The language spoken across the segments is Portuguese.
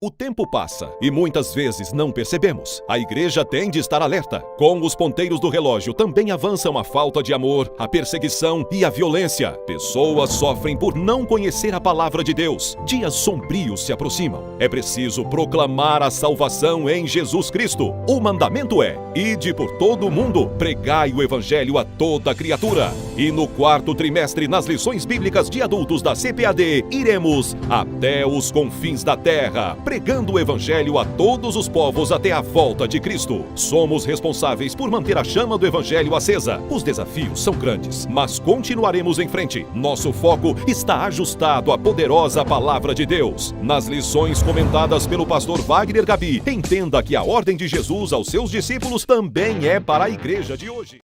O tempo passa e muitas vezes não percebemos. A igreja tem de estar alerta. Com os ponteiros do relógio também avançam a falta de amor, a perseguição e a violência. Pessoas sofrem por não conhecer a palavra de Deus. Dias sombrios se aproximam. É preciso proclamar a salvação em Jesus Cristo. O mandamento é: ide por todo o mundo, pregai o evangelho a toda criatura. E no quarto trimestre, nas lições bíblicas de adultos da CPAD, iremos até os confins da terra, pregando o evangelho a todos os povos até a volta de Cristo. Somos responsáveis por manter a chama do evangelho acesa. Os desafios são grandes, mas continuaremos em frente. Nosso foco está ajustado à poderosa palavra de Deus. Nas lições comentadas pelo pastor Wagner Gabi, entenda que a ordem de Jesus aos seus discípulos também é para a igreja de hoje.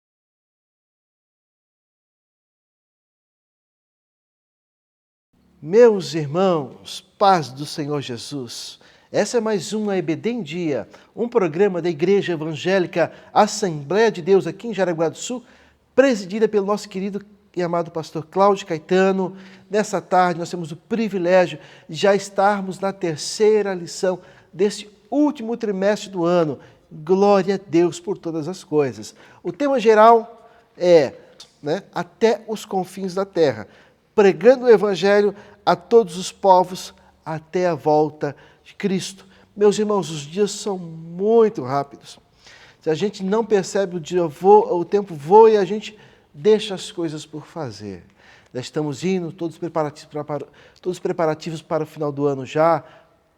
Meus irmãos, paz do Senhor Jesus. Essa é mais uma EBD em Dia, um programa da Igreja Evangélica Assembleia de Deus aqui em Jaraguá do Sul, presidida pelo nosso querido e amado pastor Cláudio Caetano. Nessa tarde nós temos o privilégio de já estarmos na terceira lição desse último trimestre do ano. Glória a Deus por todas as coisas. O tema geral é, até os confins da terra, pregando o Evangelho a todos os povos até a volta de Cristo. Meus irmãos, os dias são muito rápidos. Se a gente não percebe, o tempo voa e a gente deixa as coisas por fazer. Já estamos indo, todos os preparativos para o final do ano já,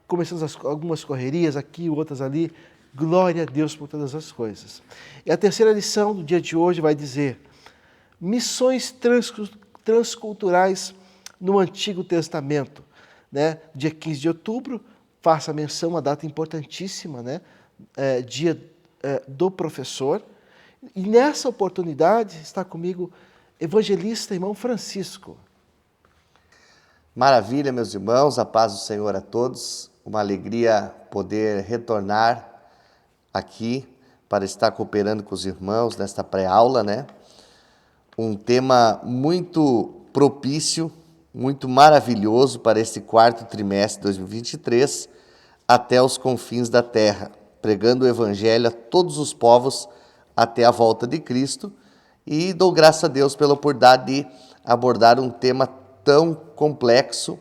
começando algumas correrias aqui, outras ali. Glória a Deus por todas as coisas. E a terceira lição do dia de hoje vai dizer: missões transculturais no Antigo Testamento. Dia 15 de outubro, faça menção, uma data importantíssima, dia do professor. E nessa oportunidade está comigo evangelista irmão Francisco. Maravilha, meus irmãos, a paz do Senhor a todos. Uma alegria poder retornar aqui para estar cooperando com os irmãos nesta pré-aula, Um tema muito propício, muito maravilhoso para esse quarto trimestre de 2023, até os confins da terra, pregando o Evangelho a todos os povos até a volta de Cristo. E dou graças a Deus pela oportunidade de abordar um tema tão complexo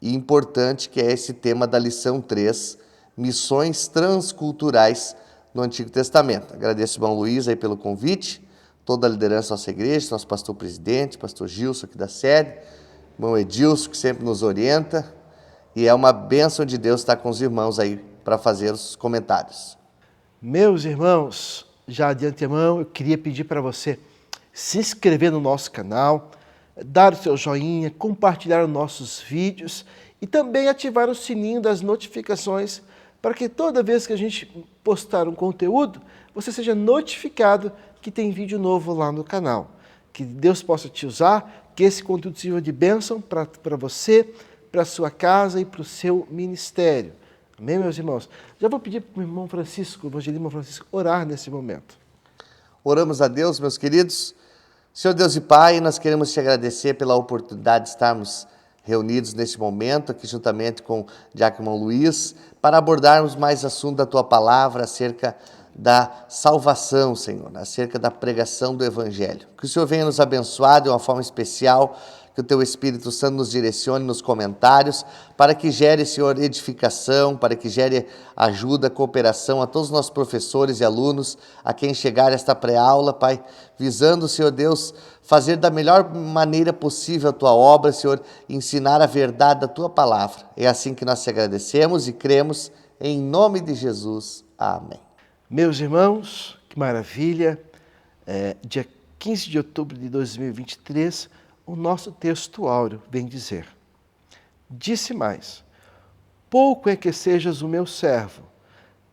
e importante, que é esse tema da lição 3, missões transculturais no Antigo Testamento. Agradeço ao irmão Luiz aí pelo convite, toda a liderança da nossa igreja, nosso pastor-presidente, pastor Gilson aqui da sede, irmão Edilson, que sempre nos orienta, e é uma bênção de Deus estar com os irmãos aí para fazer os comentários. Meus irmãos, já de antemão, eu queria pedir para você se inscrever no nosso canal, dar o seu joinha, compartilhar os nossos vídeos e também ativar o sininho das notificações para que toda vez que a gente postar um conteúdo, você seja notificado que tem vídeo novo lá no canal. Que Deus possa te usar, que esse conteúdo sirva de bênção para você, para a sua casa e para o seu ministério. Amém, meus irmãos? Já vou pedir para o irmão Francisco, o evangelista Francisco, orar nesse momento. Oramos a Deus, meus queridos. Senhor Deus e Pai, nós queremos te agradecer pela oportunidade de estarmos reunidos nesse momento, aqui juntamente com o diácono Luiz, para abordarmos mais assunto da Tua Palavra acerca da salvação, Senhor, acerca da pregação do Evangelho. Que o Senhor venha nos abençoar de uma forma especial, que o Teu Espírito Santo nos direcione nos comentários, para que gere, Senhor, edificação, para que gere ajuda, cooperação a todos os nossos professores e alunos, a quem chegar esta pré-aula, Pai, visando, Senhor Deus, fazer da melhor maneira possível a Tua obra, Senhor, ensinar a verdade da Tua Palavra. É assim que nós te agradecemos e cremos, em nome de Jesus. Amém. Meus irmãos, que maravilha, dia 15 de outubro de 2023, o nosso texto áureo vem dizer: disse mais, pouco é que sejas o meu servo,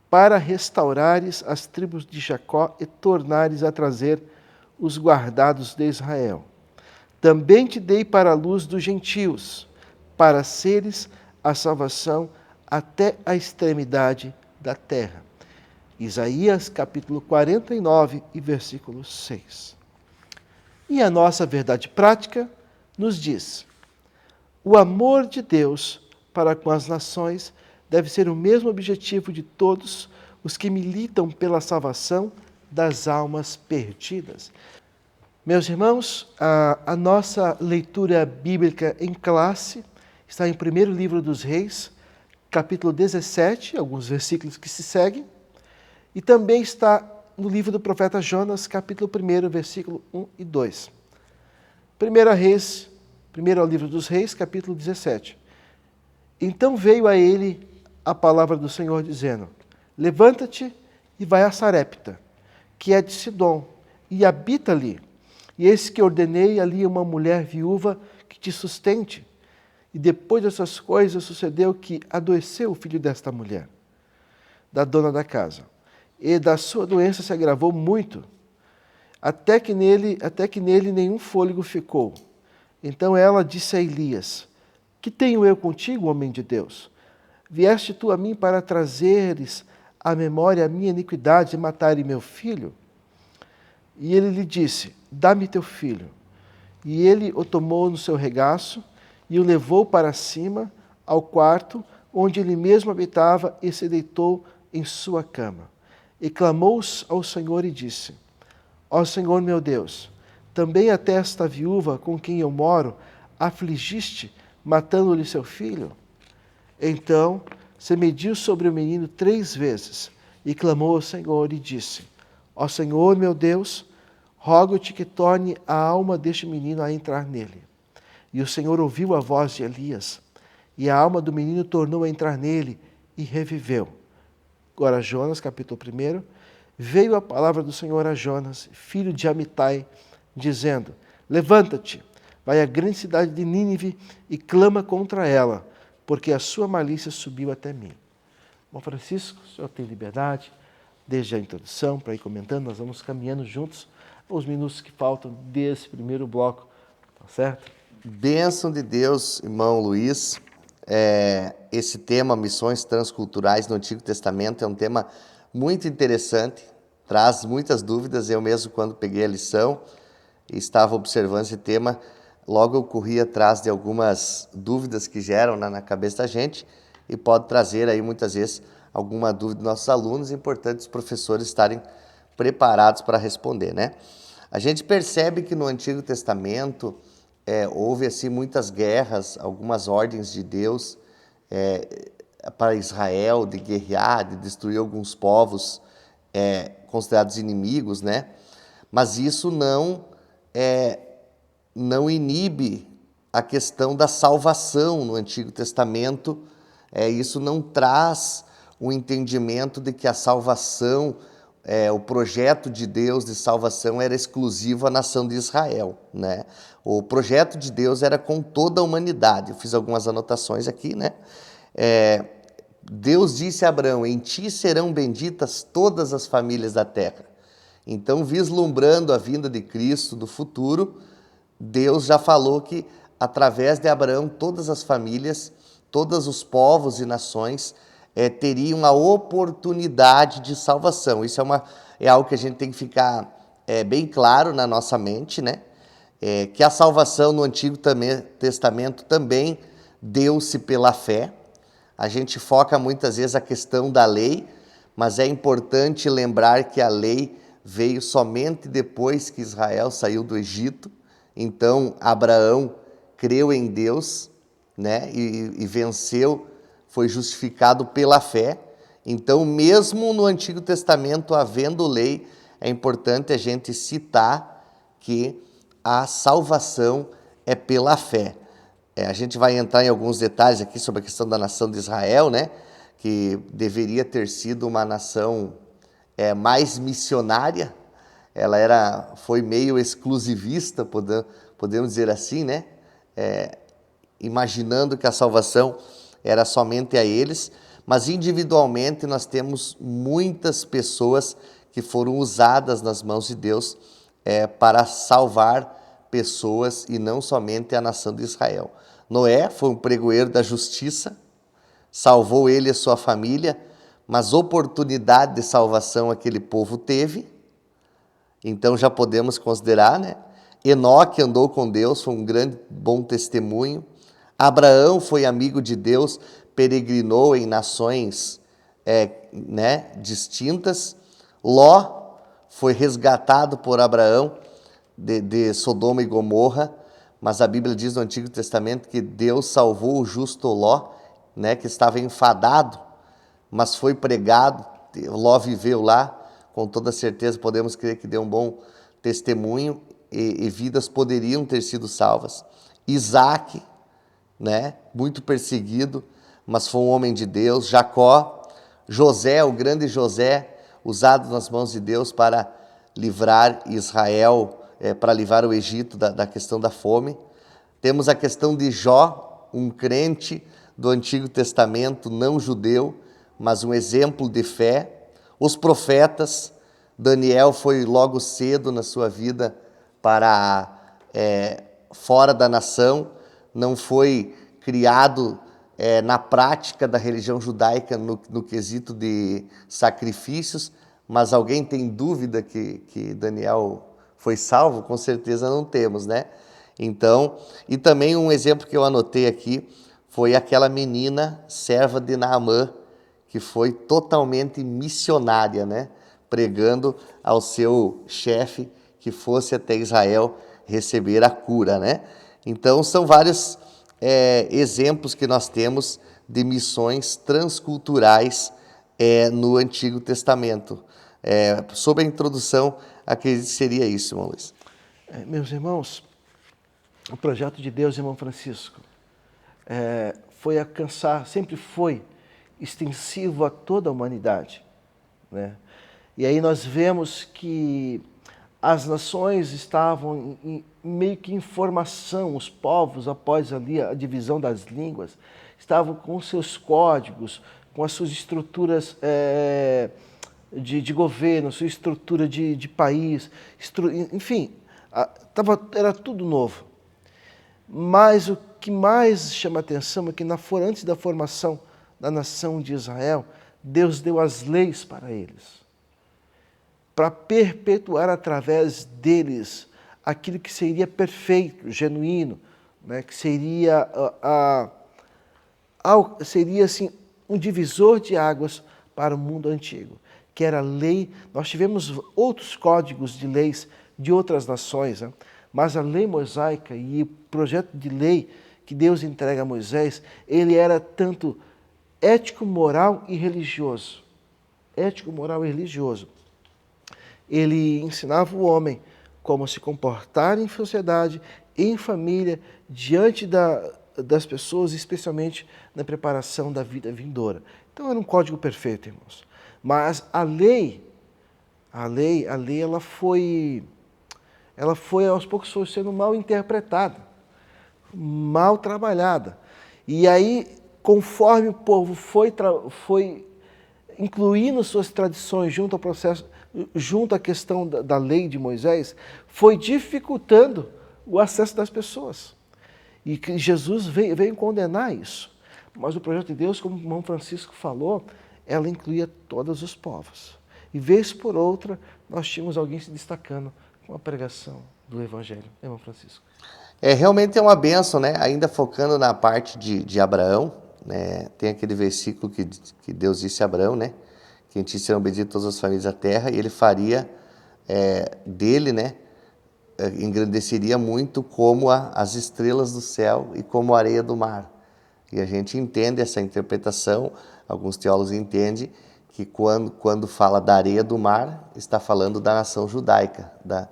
para restaurares as tribos de Jacó e tornares a trazer os guardados de Israel. Também te dei para a luz dos gentios, para seres a salvação até a extremidade da terra. Isaías capítulo 49 e versículo 6. E a nossa verdade prática nos diz: o amor de Deus para com as nações deve ser o mesmo objetivo de todos os que militam pela salvação das almas perdidas. Meus irmãos, a nossa leitura bíblica em classe está em 1º livro dos Reis, capítulo 17, alguns versículos que se seguem, e também está no livro do profeta Jonas, capítulo 1, versículo 1 e 2. 1 livro dos Reis, capítulo 17. Então veio a ele a palavra do Senhor, dizendo: levanta-te e vai a Sarepta, que é de Sidom, e habita ali. E eis que ordenei ali uma mulher viúva que te sustente. E depois dessas coisas sucedeu que adoeceu o filho desta mulher, da dona da casa. E da sua doença se agravou muito, até que nele nenhum fôlego ficou. Então ela disse a Elias: que tenho eu contigo, homem de Deus? Vieste tu a mim para trazeres à memória a minha iniquidade e matares meu filho? E ele lhe disse: dá-me teu filho. E ele o tomou no seu regaço e o levou para cima ao quarto onde ele mesmo habitava e se deitou em sua cama. E clamou ao Senhor e disse: ó Senhor meu Deus, também até esta viúva com quem eu moro afligiste, matando-lhe seu filho? Então se mediu sobre o menino 3 vezes e clamou ao Senhor e disse: ó Senhor meu Deus, rogo-te que torne a alma deste menino a entrar nele. E o Senhor ouviu a voz de Elias, e a alma do menino tornou a entrar nele e reviveu. Agora Jonas, capítulo 1, veio a palavra do Senhor a Jonas, filho de Amitai, dizendo: levanta-te, vai à grande cidade de Nínive e clama contra ela, porque a sua malícia subiu até mim. Bom, Francisco, o senhor tem liberdade, desde a introdução, para ir comentando, nós vamos caminhando juntos os minutos que faltam desse primeiro bloco, tá certo? Bênção de Deus, irmão Luiz. Esse tema, missões transculturais no Antigo Testamento, é um tema muito interessante, traz muitas dúvidas. Eu mesmo, quando peguei a lição e estava observando esse tema, logo eu corri atrás de algumas dúvidas que geram na cabeça da gente e pode trazer aí muitas vezes alguma dúvida dos nossos alunos. É importante os professores estarem preparados para responder, né? A gente percebe que no Antigo Testamento houve assim muitas guerras, algumas ordens de Deus para Israel de guerrear, de destruir alguns povos considerados inimigos, né? Mas isso não inibe a questão da salvação no Antigo Testamento. Isso não traz o entendimento de que a salvação, o projeto de Deus de salvação era exclusivo à nação de Israel, né? O projeto de Deus era com toda a humanidade. Eu fiz algumas anotações aqui, né? Deus disse a Abraão: em ti serão benditas todas as famílias da terra. Então, vislumbrando a vinda de Cristo do futuro, Deus já falou que através de Abraão todas as famílias, todos os povos e nações teriam a oportunidade de salvação. Isso é algo que a gente tem que ficar bem claro na nossa mente, né? Que a salvação no Antigo Testamento também deu-se pela fé. A gente foca muitas vezes a questão da lei, mas é importante lembrar que a lei veio somente depois que Israel saiu do Egito. Então, Abraão creu em Deus, né? E venceu, foi justificado pela fé. Então, mesmo no Antigo Testamento, havendo lei, é importante a gente citar que a salvação é pela fé. A gente vai entrar em alguns detalhes aqui sobre a questão da nação de Israel, né? Que deveria ter sido uma nação mais missionária. Ela foi meio exclusivista, podemos dizer assim, né? Imaginando que a salvação era somente a eles, mas individualmente nós temos muitas pessoas que foram usadas nas mãos de Deus para salvar pessoas e não somente a nação de Israel. Noé foi um pregoeiro da justiça, salvou ele e a sua família, mas oportunidade de salvação aquele povo teve, então já podemos considerar, né? Enoque andou com Deus, foi um grande, bom testemunho. Abraão foi amigo de Deus, peregrinou em nações distintas. Ló foi resgatado por Abraão de Sodoma e Gomorra, mas a Bíblia diz no Antigo Testamento que Deus salvou o justo Ló, que estava enfadado, mas foi pregado. Ló viveu lá, com toda certeza podemos crer que deu um bom testemunho e vidas poderiam ter sido salvas. Isaac, muito perseguido, mas foi um homem de Deus. Jacó, José, o grande José, usado nas mãos de Deus para livrar Israel, para livrar o Egito da questão da fome. Temos a questão de Jó, um crente do Antigo Testamento, não judeu, mas um exemplo de fé. Os profetas, Daniel foi logo cedo na sua vida para fora da nação, não foi criado na prática da religião judaica no quesito de sacrifícios, mas alguém tem dúvida que Daniel foi salvo? Com certeza não temos, Então, e também um exemplo que eu anotei aqui foi aquela menina, serva de Naamã, que foi totalmente missionária, pregando ao seu chefe que fosse até Israel receber a cura, Então, são vários exemplos que nós temos de missões transculturais no Antigo Testamento. Sobre a introdução, acredito que seria isso, irmão Luiz. Meus irmãos, o projeto de Deus, irmão Francisco, foi alcançar, sempre foi extensivo a toda a humanidade, E aí nós vemos que as nações estavam meio que em formação, os povos, após ali a divisão das línguas, estavam com seus códigos, com as suas estruturas de governo, sua estrutura de país, enfim, era tudo novo. Mas o que mais chama atenção é que antes da formação da nação de Israel, Deus deu as leis para eles, para perpetuar através deles aquilo que seria perfeito, genuíno, que seria, seria assim, um divisor de águas para o mundo antigo, que era a lei. Nós tivemos outros códigos de leis de outras nações, mas a lei mosaica e o projeto de lei que Deus entrega a Moisés, ele era tanto ético, moral e religioso. Ético, moral e religioso. Ele ensinava o homem como se comportar em sociedade, em família, diante das pessoas, especialmente na preparação da vida vindoura. Então era um código perfeito, irmãos. Mas a lei ela foi aos poucos sendo mal interpretada, mal trabalhada. E aí, conforme o povo foi incluindo suas tradições junto ao processo, junto à questão da lei de Moisés, foi dificultando o acesso das pessoas. E que Jesus veio condenar isso. Mas o projeto de Deus, como o irmão Francisco falou, ela incluía todos os povos. E vez por outra, nós tínhamos alguém se destacando com a pregação do Evangelho. Irmão Francisco. Realmente é uma bênção, Ainda focando na parte de Abraão, tem aquele versículo que Deus disse a Abraão, que em ti serão benditas todas as famílias da terra, e ele faria dele, engrandeceria muito como as estrelas do céu e como a areia do mar. E a gente entende essa interpretação, alguns teólogos entendem que quando fala da areia do mar, está falando da nação judaica, da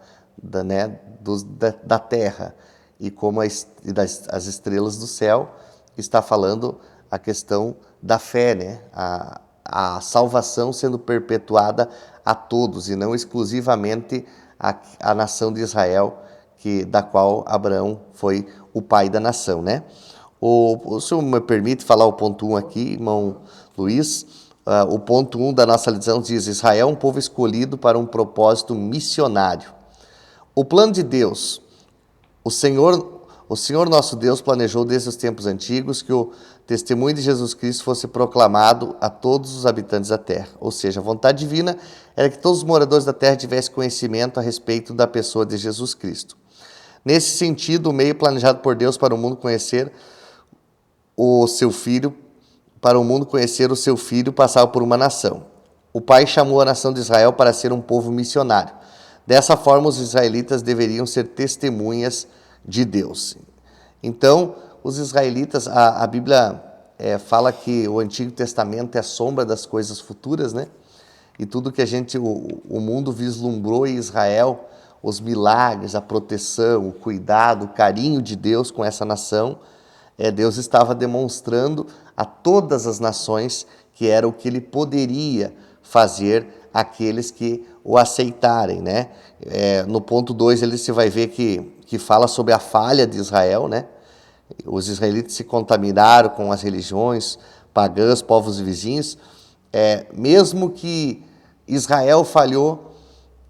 terra, e como as estrelas do céu, está falando a questão da fé, a salvação sendo perpetuada a todos e não exclusivamente a nação de Israel, da qual Abraão foi o pai da nação, O senhor me permite falar o ponto 1 aqui, irmão Luiz? O ponto 1 da nossa lição diz: Israel é um povo escolhido para um propósito missionário. O plano de Deus, o Senhor nosso Deus planejou desde os tempos antigos que o testemunho de Jesus Cristo fosse proclamado a todos os habitantes da terra. Ou seja, a vontade divina era que todos os moradores da terra tivessem conhecimento a respeito da pessoa de Jesus Cristo. Nesse sentido, o meio planejado por Deus para o mundo conhecer o seu Filho para o mundo conhecer o seu filho, passava por uma nação. O pai chamou a nação de Israel para ser um povo missionário. Dessa forma, os israelitas deveriam ser testemunhas de Deus. Então, os israelitas, a Bíblia fala que o Antigo Testamento é a sombra das coisas futuras, né? E tudo que o mundo vislumbrou em Israel, os milagres, a proteção, o cuidado, o carinho de Deus com essa nação, Deus estava demonstrando a todas as nações que era o que ele poderia fazer àqueles que o aceitarem, né? No ponto 2 você vai ver que fala sobre a falha de Israel, né? Os israelitas se contaminaram com as religiões pagãs, povos vizinhos. Mesmo que Israel falhou,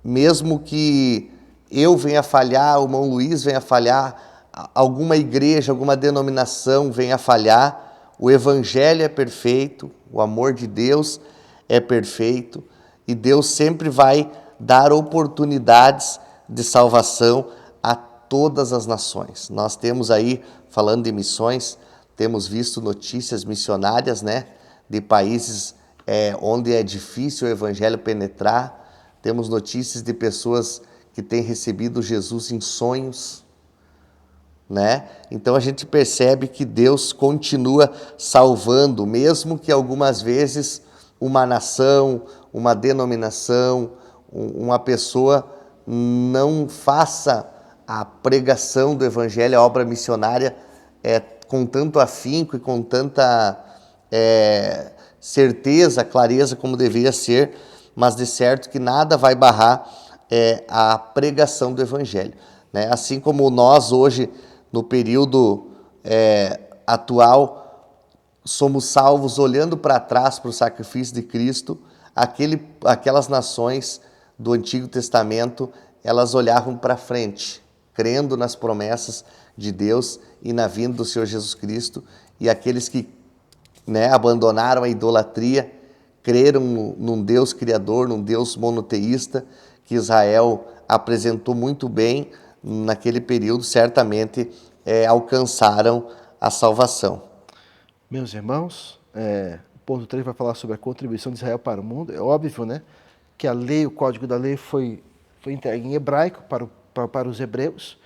mesmo que eu venha falhar, o irmão Luiz venha falhar, alguma igreja, alguma denominação venha falhar, o evangelho é perfeito, o amor de Deus é perfeito e Deus sempre vai dar oportunidades de salvação a todas as nações. Nós temos aí, falando de missões, temos visto notícias missionárias, né, de países onde é difícil o evangelho penetrar. Temos notícias de pessoas que têm recebido Jesus em sonhos, né? Então a gente percebe que Deus continua salvando, mesmo que algumas vezes uma nação, uma denominação, uma pessoa não faça a pregação do evangelho, a obra missionária com tanto afinco e com tanta certeza, clareza como deveria ser, mas de certo que nada vai barrar a pregação do evangelho, né? Assim como nós hoje, no período atual, somos salvos olhando para trás para o sacrifício de Cristo, aquelas nações do Antigo Testamento, elas olhavam para frente, crendo nas promessas de Deus e na vinda do Senhor Jesus Cristo, e aqueles que abandonaram a idolatria, creram num Deus criador, num Deus monoteísta, que Israel apresentou muito bem naquele período, certamente alcançaram a salvação. Meus irmãos, o ponto 3 vai falar sobre a contribuição de Israel para o mundo. É óbvio, né, que a lei, o código da lei foi entregue em hebraico para os hebreus,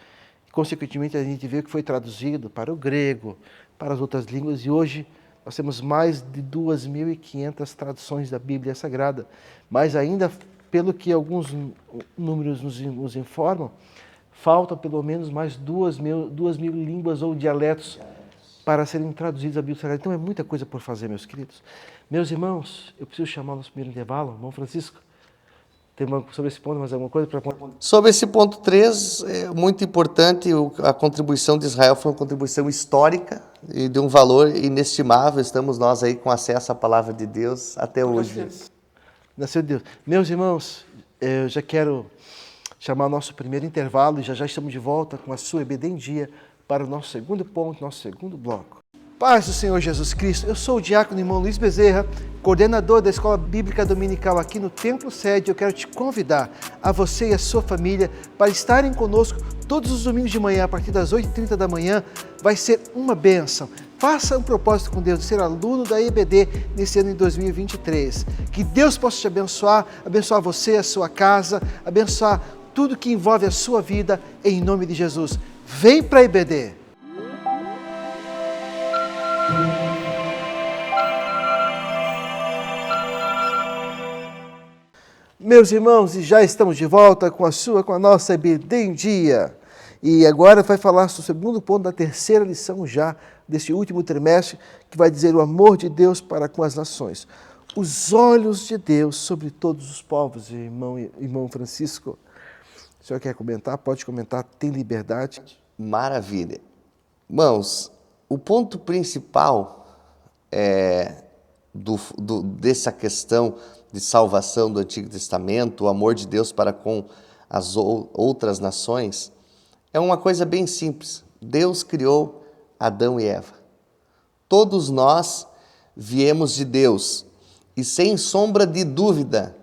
e, consequentemente, a gente vê que foi traduzido para o grego, para as outras línguas, e hoje nós temos mais de 2.500 traduções da Bíblia Sagrada, mas ainda, pelo que alguns números nos informam, faltam pelo menos mais 2.000 línguas ou dialetos para serem traduzidos à Bíblia Sagrada. Então é muita coisa por fazer, meus queridos. Meus irmãos, eu preciso chamar o nosso primeiro intervalo. Irmão Francisco, tem sobre esse ponto mais alguma coisa para... Sobre esse ponto 3, é muito importante, a contribuição de Israel foi uma contribuição histórica e de um valor inestimável. Estamos nós aí com acesso à palavra de Deus até hoje. Nasceu Deus. Meus irmãos, eu já quero chamar o nosso primeiro intervalo e já estamos de volta com a sua EBD em Dia para o nosso segundo ponto, nosso segundo bloco. Paz do Senhor Jesus Cristo, eu sou o diácono irmão Luiz Bezerra, coordenador da Escola Bíblica Dominical aqui no Templo Sede. Eu quero te convidar, a você e a sua família, para estarem conosco todos os domingos de manhã, a partir das 8h30 da manhã. Vai ser uma bênção. Faça um propósito com Deus de ser aluno da EBD nesse ano de 2023. Que Deus possa te abençoar você, a sua casa, abençoar tudo que envolve a sua vida, em nome de Jesus. Vem para a EBD! Meus irmãos, e já estamos de volta com a nossa EBD em Dia. E agora vai falar sobre o segundo ponto da terceira lição já deste último trimestre, que vai dizer o amor de Deus para com as nações. Os olhos de Deus sobre todos os povos, irmão Francisco. O senhor quer comentar? Pode comentar, tem liberdade. Maravilha. Irmãos, o ponto principal dessa questão de salvação do Antigo Testamento, o amor de Deus para com as outras nações, é uma coisa bem simples. Deus criou Adão e Eva. Todos nós viemos de Deus e, sem sombra de dúvida,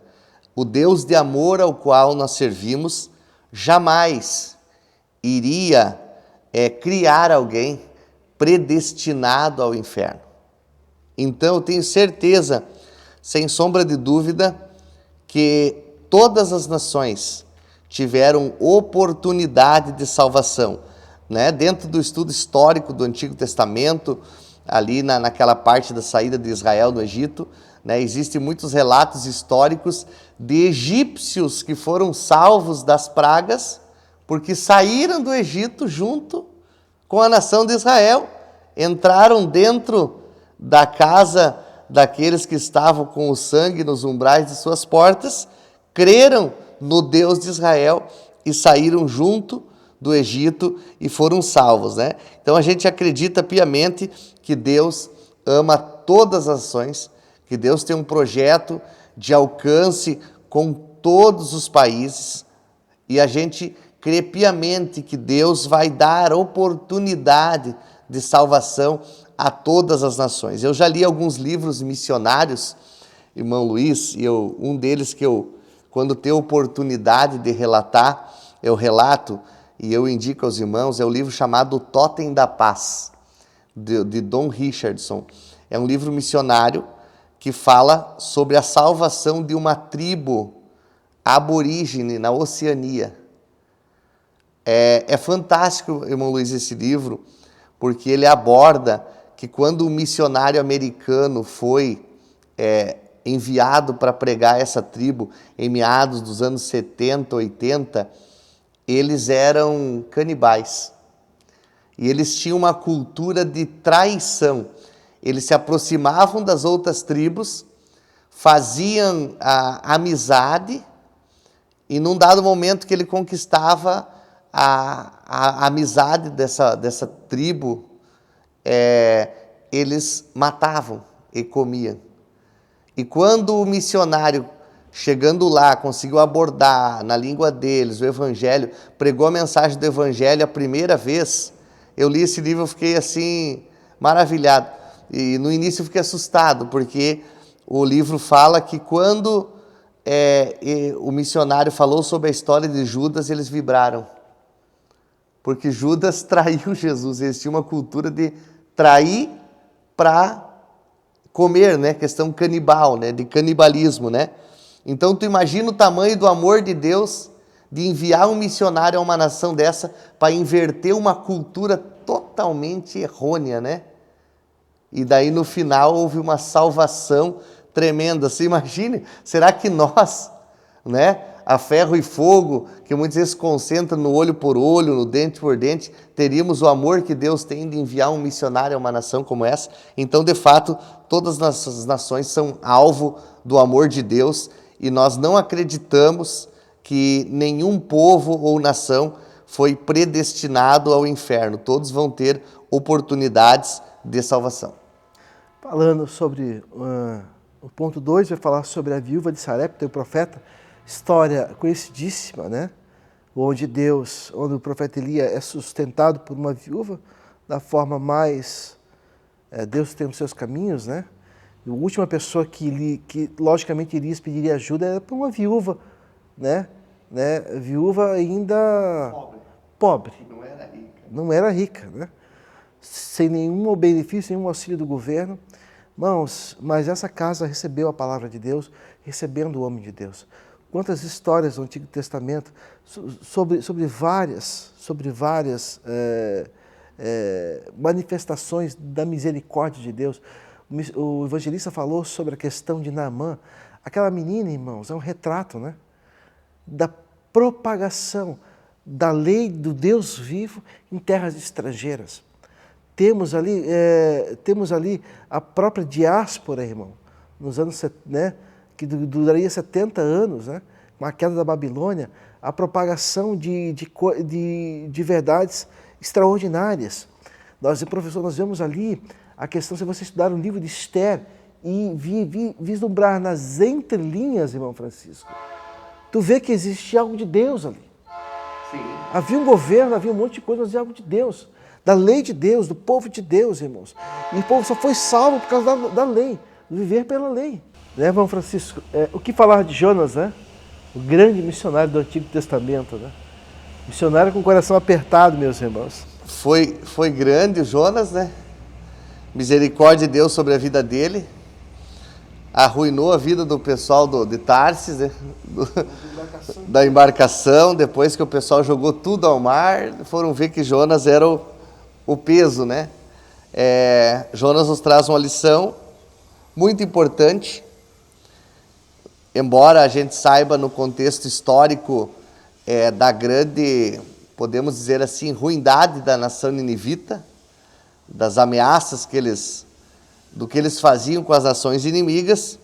o Deus de amor ao qual nós servimos jamais iria criar alguém predestinado ao inferno. Então eu tenho certeza, sem sombra de dúvida, que todas as nações tiveram oportunidade de salvação, né? Dentro do estudo histórico do Antigo Testamento, ali naquela parte da saída de Israel do Egito, né? Existem muitos relatos históricos de egípcios que foram salvos das pragas porque saíram do Egito junto com a nação de Israel, entraram dentro da casa daqueles que estavam com o sangue nos umbrais de suas portas, creram no Deus de Israel e saíram junto do Egito e foram salvos, né? Então a gente acredita piamente que Deus ama todas as nações, que Deus tem um projeto de alcance com todos os países, e a gente crê piamente que Deus vai dar oportunidade de salvação a todas as nações. Eu já li alguns livros missionários, irmão Luiz, e um deles que quando tenho oportunidade de relatar, eu relato e eu indico aos irmãos, é o livro chamado Totem da Paz, de Don Richardson. É um livro missionário que fala sobre a salvação de uma tribo aborígene na Oceania. É fantástico, irmão Luiz, esse livro, porque ele aborda que quando o missionário americano foi enviado para pregar essa tribo em meados dos anos 70, 80, eles eram canibais. E eles tinham uma cultura de traição. Eles se aproximavam das outras tribos, faziam a amizade, e num dado momento que ele conquistava a amizade dessa tribo, eles matavam e comiam. E quando o missionário, chegando lá, conseguiu abordar na língua deles o evangelho, pregou a mensagem do evangelho a primeira vez, eu li esse livro e fiquei assim, maravilhado. E no início eu fiquei assustado, porque o livro fala que quando o missionário falou sobre a história de Judas, eles vibraram. Porque Judas traiu Jesus, eles tinham uma cultura de trair para comer, né? Questão canibal, né? De canibalismo, né? Então tu imagina o tamanho do amor de Deus de enviar um missionário a uma nação dessa para inverter uma cultura totalmente errônea, né? E daí no final houve uma salvação tremenda. Você imagine, será que nós, né, a ferro e fogo, que muitas vezes concentra no olho por olho, no dente por dente, teríamos o amor que Deus tem de enviar um missionário a uma nação como essa? Então, de fato, todas as nações são alvo do amor de Deus, e nós não acreditamos que nenhum povo ou nação foi predestinado ao inferno. Todos vão ter oportunidades de salvação. Falando sobre o ponto 2, vai falar sobre a viúva de Sarepta, o profeta, história conhecidíssima, né? Onde o profeta Elias é sustentado por uma viúva, da forma mais... Deus tem os seus caminhos, né? E a última pessoa que logicamente Elias pediria ajuda era para uma viúva, né? Viúva ainda pobre. Não era rica. Não era rica, né? Sem nenhum benefício, nenhum auxílio do governo. Irmãos, mas essa casa recebeu a palavra de Deus, recebendo o homem de Deus. Quantas histórias do Antigo Testamento sobre várias manifestações da misericórdia de Deus. O evangelista falou sobre a questão de Naamã. Aquela menina, irmãos, é um retrato, né, da propagação da lei do Deus vivo em terras estrangeiras. Temos ali a própria diáspora, irmão, nos anos, né, que duraria 70 anos, né, com a queda da Babilônia, a propagação de verdades extraordinárias. Nós vemos ali a questão, se você estudar o livro de Esther e vislumbrar nas entrelinhas, irmão Francisco, tu vê que existia algo de Deus ali. Sim. Havia um governo, havia um monte de coisa, mas havia algo de Deus, da lei de Deus, do povo de Deus, irmãos. E o povo só foi salvo por causa da lei, do viver pela lei. Né, irmão Francisco? O que falar de Jonas, né? O grande missionário do Antigo Testamento, né? Missionário com o coração apertado, meus irmãos. Foi grande o Jonas, né? Misericórdia de Deus sobre a vida dele. Arruinou a vida do pessoal de Tarsis, né? Da embarcação. Depois que o pessoal jogou tudo ao mar, foram ver que Jonas era o peso, né? Jonas nos traz uma lição muito importante. Embora a gente saiba no contexto histórico da grande, podemos dizer assim, ruindade da nação ninivita, das ameaças do que eles faziam com as nações inimigas,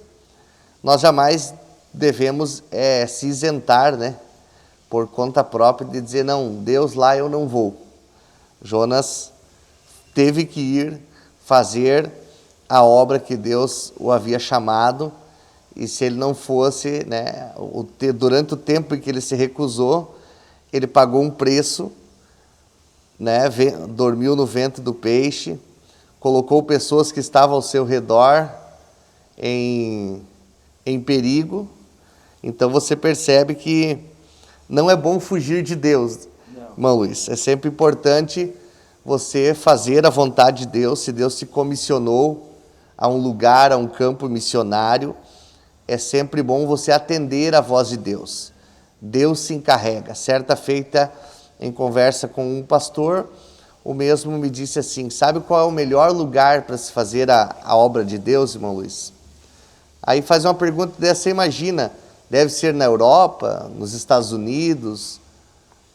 nós jamais devemos se isentar, né, por conta própria de dizer, não, Deus lá eu não vou. Jonas teve que ir fazer a obra que Deus o havia chamado, e se ele não fosse, né, durante o tempo em que ele se recusou, ele pagou um preço, né, dormiu no ventre do peixe, colocou pessoas que estavam ao seu redor em perigo. Então você percebe que não é bom fugir de Deus, irmão Luiz. É sempre importante você fazer a vontade de Deus. Se Deus te comissionou a um lugar, a um campo missionário, é sempre bom você atender a voz de Deus. Deus se encarrega. Certa feita, em conversa com um pastor, o mesmo me disse assim, sabe qual é o melhor lugar para se fazer a obra de Deus, irmão Luiz? Aí faz uma pergunta dessa, você imagina, deve ser na Europa, nos Estados Unidos,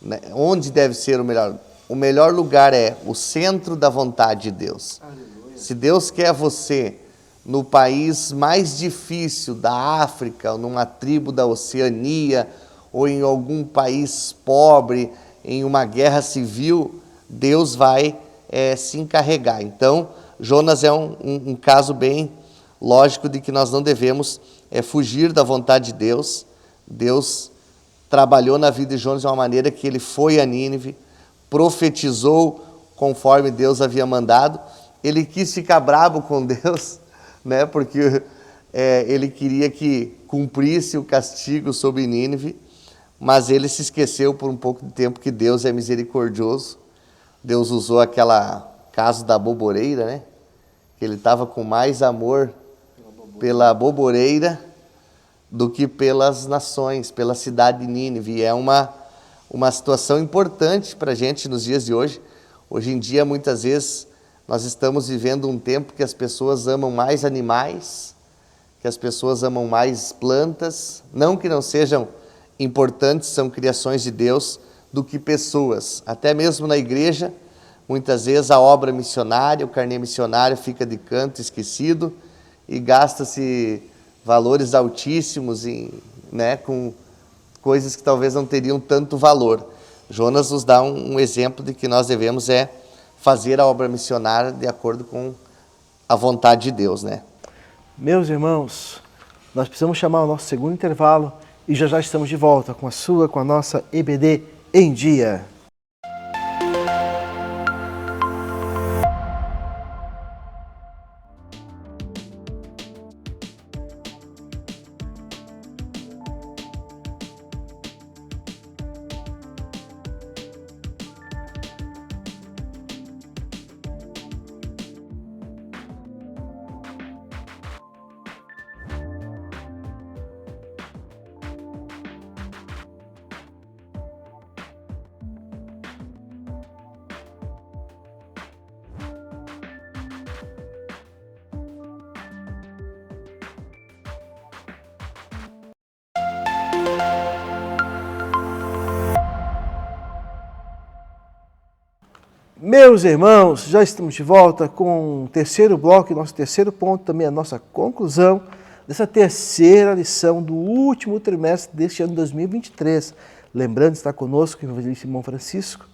né? Onde deve ser o melhor? O melhor lugar é o centro da vontade de Deus. Aleluia. Se Deus quer você no país mais difícil da África, ou numa tribo da Oceania, ou em algum país pobre, em uma guerra civil, Deus vai se encarregar. Então, Jonas é um caso bem lógico de que nós não devemos fugir da vontade de Deus. Deus trabalhou na vida de Jonas de uma maneira que ele foi a Nínive, profetizou conforme Deus havia mandado. Ele quis ficar bravo com Deus, né, porque ele queria que cumprisse o castigo sobre Nínive, mas ele se esqueceu por um pouco de tempo que Deus é misericordioso. Deus usou aquela caso da boboreira, né? Que ele estava com mais amor pela boboreira do que pelas nações, pela cidade de Nínive. E é uma situação importante para a gente nos dias de hoje. Hoje em dia, muitas vezes, nós estamos vivendo um tempo que as pessoas amam mais animais, que as pessoas amam mais plantas, não que não sejam importantes, são criações de Deus, do que pessoas. Até mesmo na igreja, muitas vezes a obra missionária, o carnê missionário fica de canto, esquecido, e gasta-se valores altíssimos com coisas que talvez não teriam tanto valor. Jonas nos dá um exemplo de que nós devemos fazer a obra missionária de acordo com a vontade de Deus, né? Meus irmãos, nós precisamos chamar o nosso segundo intervalo e já estamos de volta com a nossa EBD em Dia. Meus irmãos, já estamos de volta com o terceiro bloco, nosso terceiro ponto, também a nossa conclusão dessa terceira lição do último trimestre deste ano 2023. Lembrando, está conosco o evangelista irmão Francisco,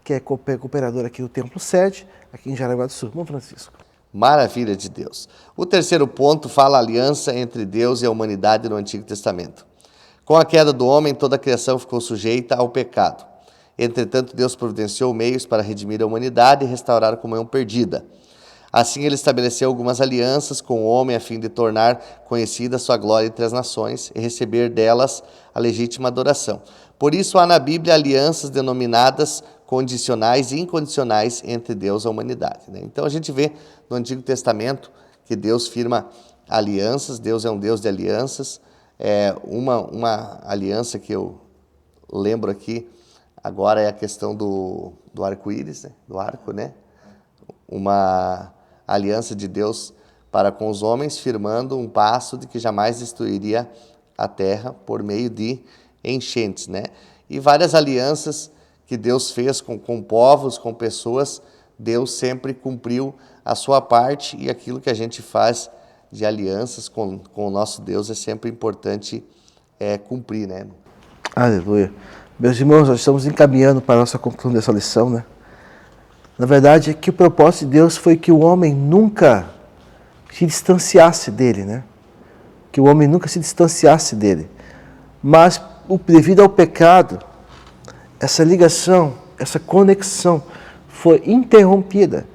que é cooperador aqui do Templo Sede, aqui em Jaraguá do Sul. Irmão Francisco. Maravilha de Deus. O terceiro ponto fala a aliança entre Deus e a humanidade no Antigo Testamento. Com a queda do homem, toda a criação ficou sujeita ao pecado. Entretanto, Deus providenciou meios para redimir a humanidade e restaurar a comunhão perdida. Assim, ele estabeleceu algumas alianças com o homem a fim de tornar conhecida sua glória entre as nações e receber delas a legítima adoração. Por isso, há na Bíblia alianças denominadas condicionais e incondicionais entre Deus e a humanidade, né? Então a gente vê no Antigo Testamento que Deus firma alianças, Deus é um Deus de alianças. Uma aliança que eu lembro aqui agora é a questão do arco-íris, né? Do arco, né? Uma aliança de Deus para com os homens, firmando um passo de que jamais destruiria a terra por meio de enchentes, né? E várias alianças que Deus fez com povos, com pessoas, Deus sempre cumpriu a sua parte, e aquilo que a gente faz de alianças com o nosso Deus é sempre importante cumprir, né? Aleluia. Meus irmãos, nós estamos encaminhando para a nossa conclusão dessa lição, né? Na verdade, é que o propósito de Deus foi que o homem nunca se distanciasse dele, né? Que o homem nunca se distanciasse dele. Mas, devido ao pecado, essa ligação, essa conexão foi interrompida.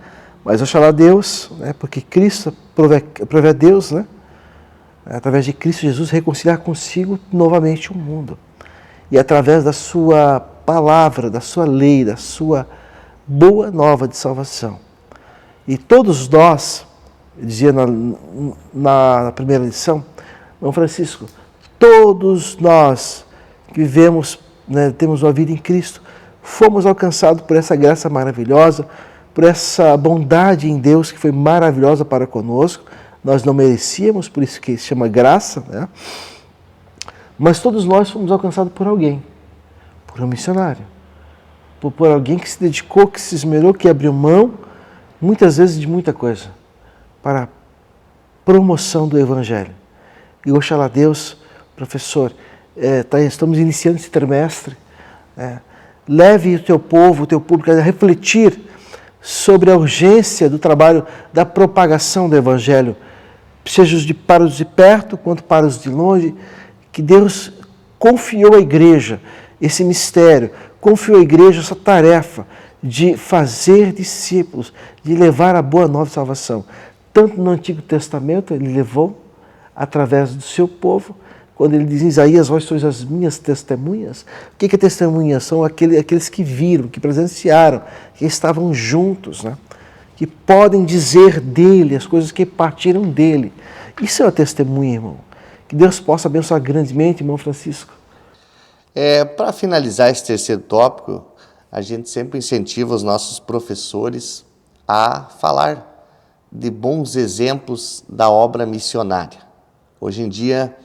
Mas oxalá Deus, né? Porque Cristo prove a Deus, né? Através de Cristo Jesus, reconciliar consigo novamente o mundo. E através da sua palavra, da sua lei, da sua boa nova de salvação. E todos nós, dizia na primeira lição, irmão Francisco, todos nós que vivemos, né, temos uma vida em Cristo, fomos alcançados por essa graça maravilhosa, por essa bondade em Deus que foi maravilhosa para conosco. Nós não merecíamos, por isso que se chama graça, né? Mas todos nós fomos alcançados por alguém, por um missionário, por alguém que se dedicou, que se esmerou, que abriu mão, muitas vezes de muita coisa, para a promoção do Evangelho. E oxalá Deus, professor, estamos iniciando esse trimestre, leve o teu povo, o teu público a refletir sobre a urgência do trabalho da propagação do Evangelho, seja para os de perto quanto para os de longe, que Deus confiou à igreja esse mistério, confiou à igreja essa tarefa de fazer discípulos, de levar a boa nova de salvação. Tanto no Antigo Testamento ele levou, através do seu povo, quando ele diz em Isaías, vós sois as minhas testemunhas. O que é testemunhas? São aqueles que viram, que presenciaram, que estavam juntos, né? Que podem dizer dele as coisas que partiram dele. Isso é uma testemunha, irmão. Que Deus possa abençoar grandemente, irmão Francisco. Para finalizar esse terceiro tópico, a gente sempre incentiva os nossos professores a falar de bons exemplos da obra missionária. Hoje em dia,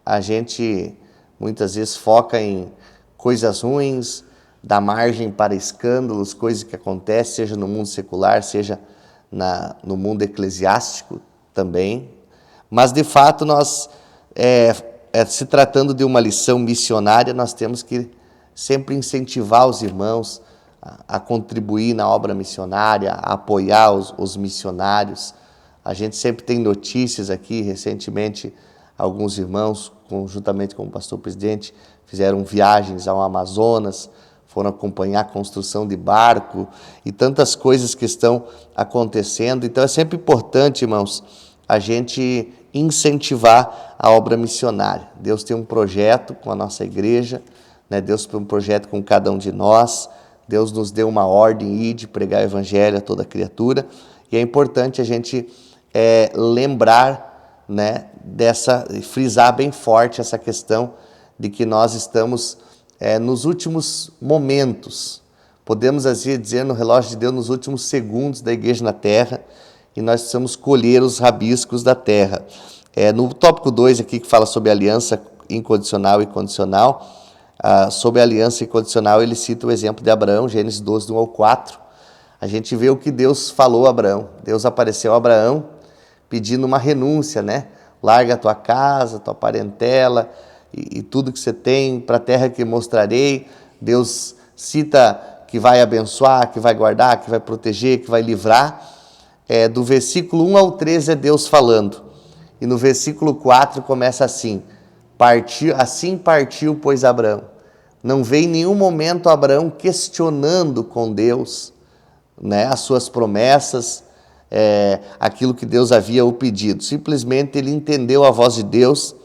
a gente muitas vezes foca em coisas ruins, dá margem para escândalos, coisas que acontecem, seja no mundo secular, seja no mundo eclesiástico também. Mas, de fato, nós, se tratando de uma lição missionária, nós temos que sempre incentivar os irmãos a contribuir na obra missionária, a apoiar os missionários. A gente sempre tem notícias aqui, recentemente, alguns irmãos, conjuntamente com o pastor presidente, fizeram viagens ao Amazonas, foram acompanhar a construção de barco e tantas coisas que estão acontecendo. Então é sempre importante, irmãos, a gente incentivar a obra missionária. Deus tem um projeto com a nossa igreja, né? Deus tem um projeto com cada um de nós. Deus nos deu uma ordem de pregar o evangelho a toda criatura. E é importante a gente lembrar, né, frisar bem forte essa questão de que nós estamos nos últimos momentos, podemos assim dizer no relógio de Deus, nos últimos segundos da igreja na terra, e nós precisamos colher os rabiscos da terra. No tópico 2 aqui, que fala sobre aliança incondicional e condicional, sobre a aliança incondicional, ele cita o exemplo de Abraão, Gênesis 12, do 1 ao 4. A gente vê o que Deus falou a Abraão. Deus apareceu a Abraão pedindo uma renúncia, né? Larga a tua casa, tua parentela e tudo que você tem para a terra que mostrarei. Deus cita que vai abençoar, que vai guardar, que vai proteger, que vai livrar. Do versículo 1 ao 13 é Deus falando. E no versículo 4 começa assim: assim partiu, pois, Abraão. Não veio em nenhum momento Abraão questionando com Deus, né, as suas promessas, aquilo que Deus havia o pedido. Simplesmente ele entendeu a voz de Deus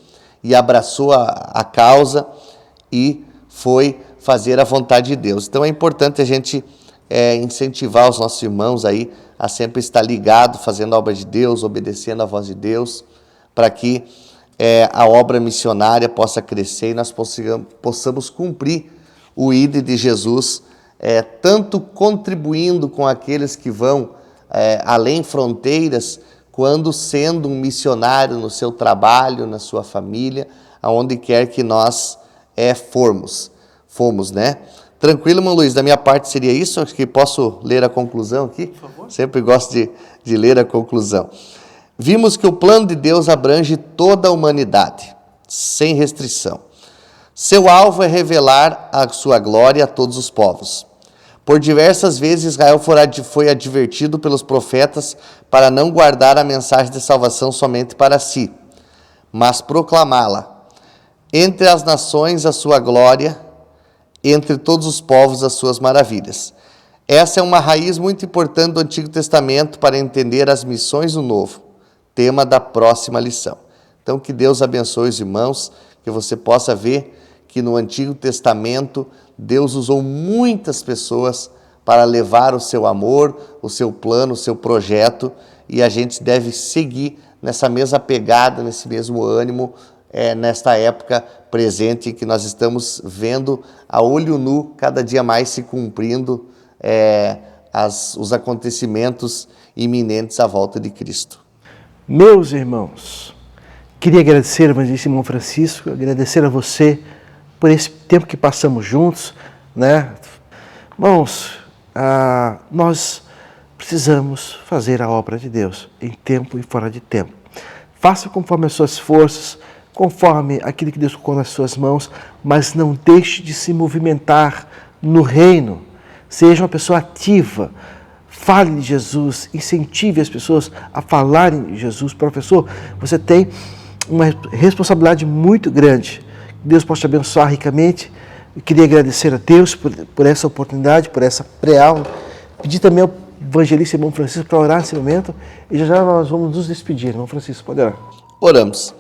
e abraçou a causa e foi fazer a vontade de Deus. Então é importante a gente incentivar os nossos irmãos aí a sempre estar ligado, fazendo a obra de Deus, obedecendo a voz de Deus, para que a obra missionária possa crescer e nós possamos cumprir o ID de Jesus, tanto contribuindo com aqueles que vão além fronteiras, quando sendo um missionário no seu trabalho, na sua família, aonde quer que nós fomos, né? Tranquilo, irmão Luiz, da minha parte seria isso. Acho que posso ler a conclusão aqui? Por favor. Sempre gosto de ler a conclusão. Vimos que o plano de Deus abrange toda a humanidade, sem restrição. Seu alvo é revelar a sua glória a todos os povos. Por diversas vezes Israel foi advertido pelos profetas para não guardar a mensagem de salvação somente para si, mas proclamá-la. Entre as nações a sua glória, entre todos os povos as suas maravilhas. Essa é uma raiz muito importante do Antigo Testamento para entender as missões do Novo, tema da próxima lição. Então que Deus abençoe os irmãos, que você possa ver que no Antigo Testamento Deus usou muitas pessoas para levar o seu amor, o seu plano, o seu projeto, e a gente deve seguir nessa mesma pegada, nesse mesmo ânimo, nesta época presente que nós estamos vendo a olho nu, cada dia mais se cumprindo os acontecimentos iminentes à volta de Cristo. Meus irmãos, queria agradecer ao evangelista irmão Francisco, agradecer a você por esse tempo que passamos juntos, né? Irmãos, nós precisamos fazer a obra de Deus em tempo e fora de tempo. Faça conforme as suas forças, conforme aquilo que Deus colocou nas suas mãos, mas não deixe de se movimentar no reino. Seja uma pessoa ativa, fale de Jesus, incentive as pessoas a falarem de Jesus. Professor, você tem uma responsabilidade muito grande. Deus possa te abençoar ricamente. Eu queria agradecer a Deus por essa oportunidade, por essa pré-aula. Pedir também ao evangelista irmão Francisco para orar nesse momento. E já nós vamos nos despedir. Irmão Francisco, pode orar. Oramos.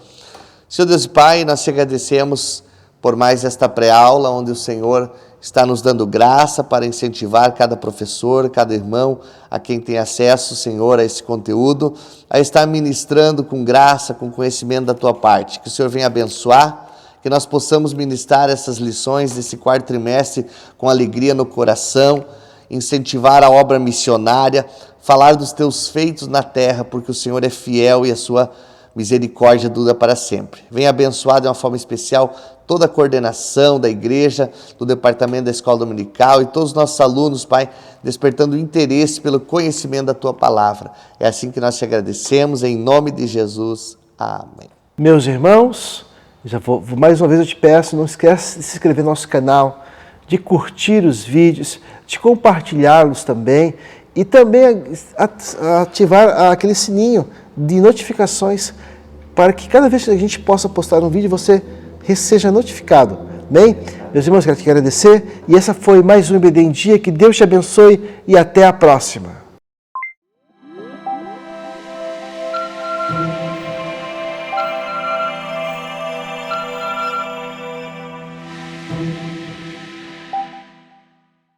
Senhor Deus e Pai, nós te agradecemos por mais esta pré-aula, onde o Senhor está nos dando graça para incentivar cada professor, cada irmão, a quem tem acesso, Senhor, a esse conteúdo, a estar ministrando com graça, com conhecimento da Tua parte. Que o Senhor venha abençoar, que nós possamos ministrar essas lições desse quarto trimestre com alegria no coração, incentivar a obra missionária, falar dos Teus feitos na terra, porque o Senhor é fiel e a Sua misericórdia dura para sempre. Venha abençoar de uma forma especial toda a coordenação da igreja, do departamento da escola dominical e todos os nossos alunos, Pai, despertando interesse pelo conhecimento da Tua palavra. É assim que nós te agradecemos, em nome de Jesus. Amém. Meus irmãos, mais uma vez eu te peço, não esquece de se inscrever no nosso canal, de curtir os vídeos, de compartilhá-los também e também ativar aquele sininho de notificações para que cada vez que a gente possa postar um vídeo, você seja notificado. Bem, meus irmãos, quero te agradecer e essa foi mais um EBD em Dia. Que Deus te abençoe e até a próxima.